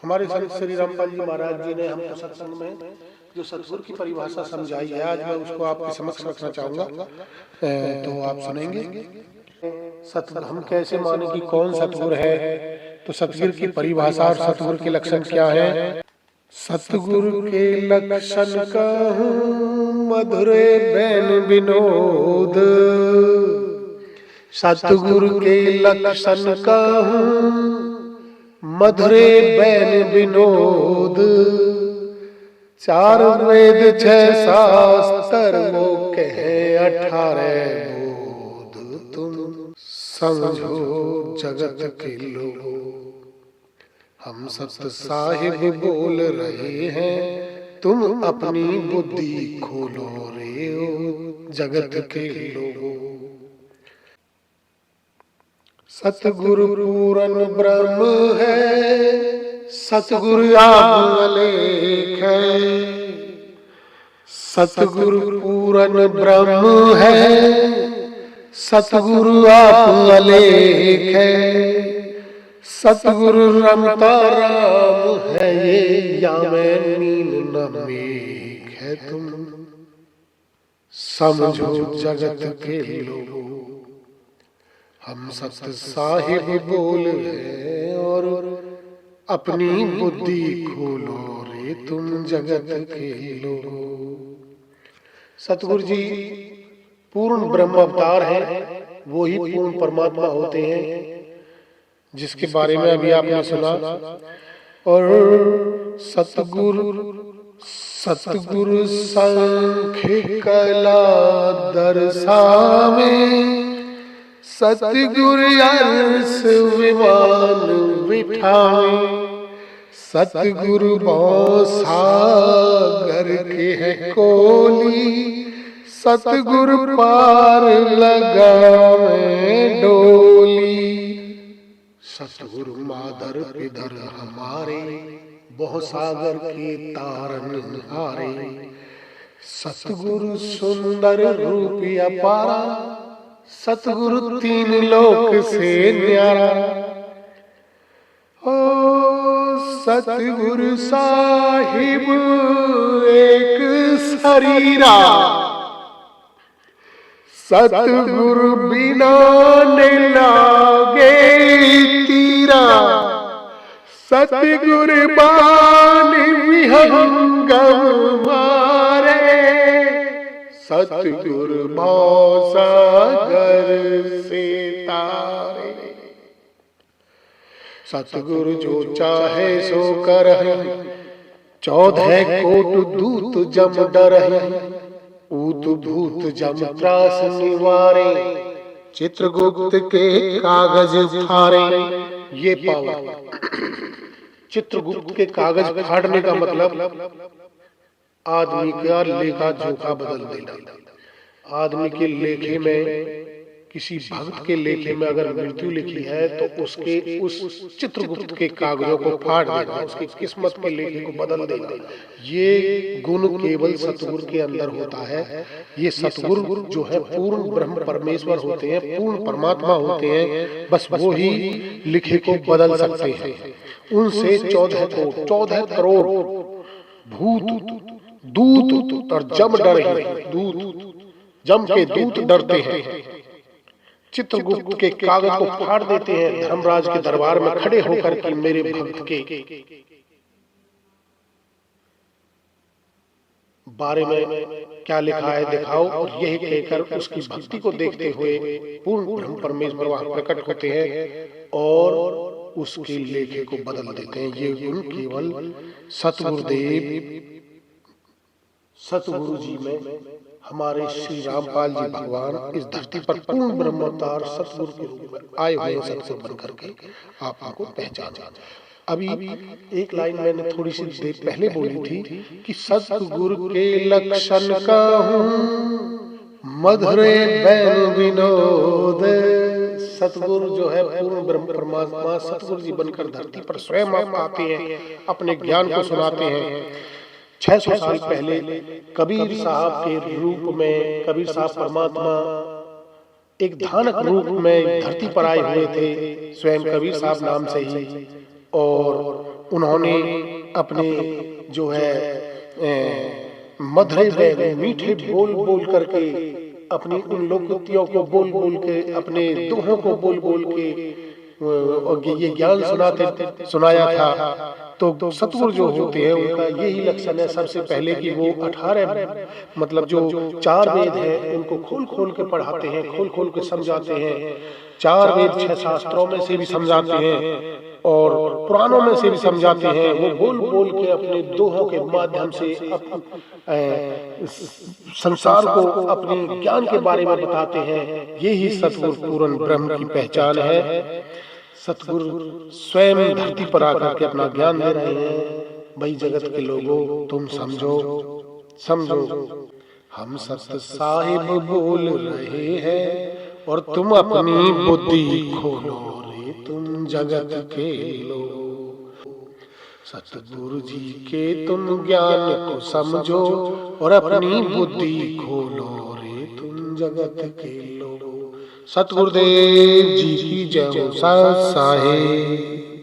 हमारे संत श्री रामपाल जी महाराज जी ने हमको सत्संग में जो सतगुरु की परिभाषा समझाई है, आज मैं उसको आपके समक्ष रखना चाहूंगा, तो आप सुनेंगे। सतगुरु हम कैसे माने कि कौन सतगुरु है? तो सतगुरु की परिभाषा और सतगुरु के लक्षण क्या है? सतगुरु के लक्षण कहूँ मधुरे बैन विनोद, सतगुरु के लक्षण कहूँ मधुरे बैन विनोद, चार वेद छह शास्त्र वो कहे 18 बोध, तुम समझो जगत के लोगों, हम सत्य साहिब बोल रहे हैं, तुम अपनी बुद्धि खोलो रे ओ जगत के लोगों। सतगुरु पूर्ण ब्रह्म है, सतगुरु आप अलेख है, सतगुरु पूर्ण ब्रह्म है, सतगुरु आप अलेख है, सतगुरु रमता राम है ये, या मैं नील न मेघ है, तुम समझो जगत के लोगों, हम सत्य साहिब बोल रहे और अपनी बुद्धि खोलो रे तुम जगत के लोगों। सतगुरु जी पूर्ण ब्रह्म अवतार हैं, वो ही पूर्ण परमात्मा होते हैं, जिसके बारे में अभी आपने सुना। और सतगुरु संख्य कला दर्शावे, सतगुरु अर्श विमान बिठावे, सतगुरु सागर के है कोली, सतगुरु पार लगावे डोली, सतगुरु माधर पिधर हमारे, बहु सागर के तारन हारे, सतगुरु सुंदर रूप अपारा, सतगुरु तीन लोक से न्यारा, ओ सतगुरु साहिब एक शरीरा, सतगुरु बिना ने लागे तीरा, सतगुरु बानी विहंगम मारे, सतगुरु सागर से तारे, सतगुरु जो चाहे सो करहि, 14 कोट दूत जम डरहि, ऊत भूत जम त्रास निवारे, चित्रगुप्त के कागज फाड़े। ये पावर चित्रगुप्त के कागज फाड़ने का मतलब आदमी का लेखा जोखा बदल देना। आदमी के लेखे में, किसी भक्त के लेखे में अगर मृत्यु लिखी है तो उसके उस चित्रगुप्त के कागजों को फाड़ देना, उसकी किस्मत के लेखे को बदल देना। ये गुण केवल सतगुरु के अंदर होता है। ये सतगुरु जो है पूर्ण ब्रह्म परमेश्वर होते हैं, पूर्ण परमात्मा होते हैं, बस वो ही लिखे को बदल सकते हैं। उनसे 14 करोड़ भूत दूत और जम डरे, दूत जम के दूत डरते हैं, चित्रगुप्त के कागज को फाड़ देते हैं। धर्मराज के दरबार में खड़े होकर कि मेरे भक्त के बारे में क्या लिखा है दिखाओ, और यही कहकर उसकी भक्ति को देखते हुए पूर्ण ब्रह्म परमेश्वर वहां प्रकट होते हैं और उसके लेखे को बदल देते हैं। ये गुण केवल सतगुरु जी में हमारे श्री रामपाल जी भगवान इस धरती पर पूर्ण ब्रह्म अवतार सतगुरु के रूप में आए हुए हैं, सतगुरु बन करके आपको पहचाना। अभी एक लाइन मैंने थोड़ी सी देर पहले बोली थी कि सतगुरु के लक्षण कहूँ मधुरे बैन विनोद। सतगुरु जो है पूर्ण ब्रह्म परमात्मा सतगुरु जी बनकर धरती पर स्वयं आते हैं, अपने ज्ञान को सुनाते हैं। 600 साल पहले कबीर साहब के रूप में, कबीर साहब परमात्मा एक धानक रूप में धरती पर आए हुए थे, स्वयं कबीर साहब नाम से ही, और उन्होंने अपने जो है मधुरे व मीठे बोल बोल करके, अपनी उन लोकोक्तियों को बोल बोल के, अपने दोहों को बोल बोल के और ये ज्ञान सुनाया था। तो सतगुरु जो होते हैं उनका यही लक्षण है सबसे पहले कि वो 18 मतलब जो 4 वेद हैं उनको खोल खोल के पढ़ाते हैं, खोल खोल के समझाते हैं। 4 वेद 6 शास्त्रों में से भी समझाते हैं और पुराणों में से भी समझाते हैं। वो बोल बोल के अपने दोहों के माध्यम से संसार को अपने ज्ञान के बारे में बताते हैं। यही सतगुरु पूर्ण ब्रह्म की पहचान है। सतगुरु स्वयं धरती पर आकर के अपना ज्ञान दे रहे हैं। भाई जगत के लोगों, तुम समझो समझो, हम सत साहिब बोल रहे हैं और तुम अपनी बुद्धि खोलो रे तुम जगत के लोग। सतगुरु जी के तुम ज्ञान को समझो और अपनी बुद्धि खोलो रे तुम जगत के लोग। सतगुरुदेव जी की जय हो। साहिब।